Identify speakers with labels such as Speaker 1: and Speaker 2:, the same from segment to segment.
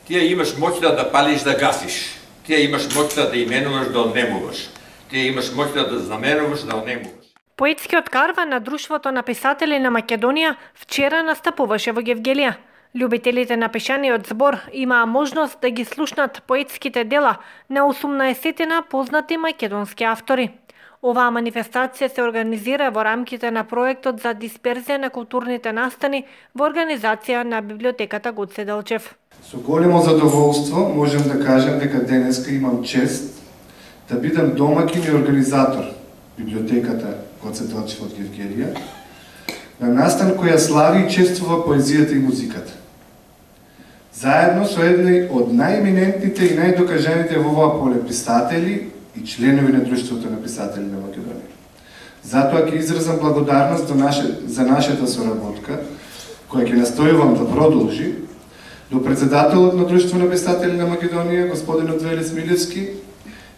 Speaker 1: Ти имаш моќта да палиш, да гасиш. Ти имаш моќта да именуваш, да однемуваш. Ти имаш моќта да знаменуваш, да однемуваш.
Speaker 2: Поетскиот карван на Друштвото на писатели на Македонија вчера настапуваше во Гевгелија. Љубителите на пишаниот збор имаа можност да ги слушнат поетските дела на 18 познати македонски автори. Оваа манифестација се организира во рамките на проектот за дисперзија на културните настани во организација на библиотеката Гоце Делчев.
Speaker 3: Со големо задоволство можем да кажем дека денеска имам чест да бидам домакин и организатор библиотеката Гоце Делчев од Гевгелија на настан која слави и чествува поезијата и музиката. Заедно со едни од најеминентните и најдокажаните во оваа поле писатели и членови на Друштвото на писатели на Македонија. Затоа ќе изразам благодарност за нашата соработка, која ќе настојувам да продолжи, до председателот на Друштво на писатели на Македонија, господинот Велис Милевски,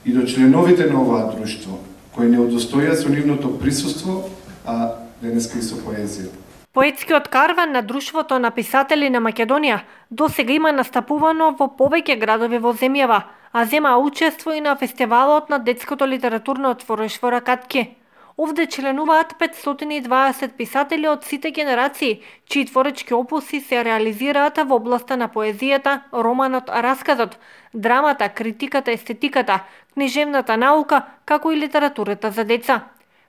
Speaker 3: и до членовите на оваа друштво, кои не удостоја со нивното присуство, а денеска и со поезија.
Speaker 2: Поетскиот карван на Друштвото на писатели на Македонија досега има настапувано во повеќе градови во земјава, а зема учество и на фестивалот на детското литературно отвориш во Ракатки. Овде членуваат 520 писатели од сите генерации, чии творечки опуси се реализираат во областа на поезијата, романот, расказот, драмата, критиката, естетиката, книжевната наука, како и литературата за деца.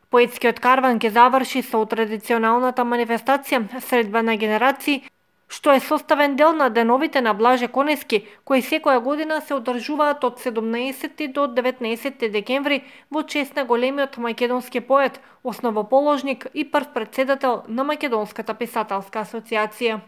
Speaker 2: Поетскиот карван ќе заврши со традиционалната манифестација Средба на генерации, што е составен дел на деновите на Блаже Конески, кои секоја година се одржуваат од 17 до 19 декември во чест на големиот македонски поет, основоположник и прв претседател на Македонската писателска асоциација.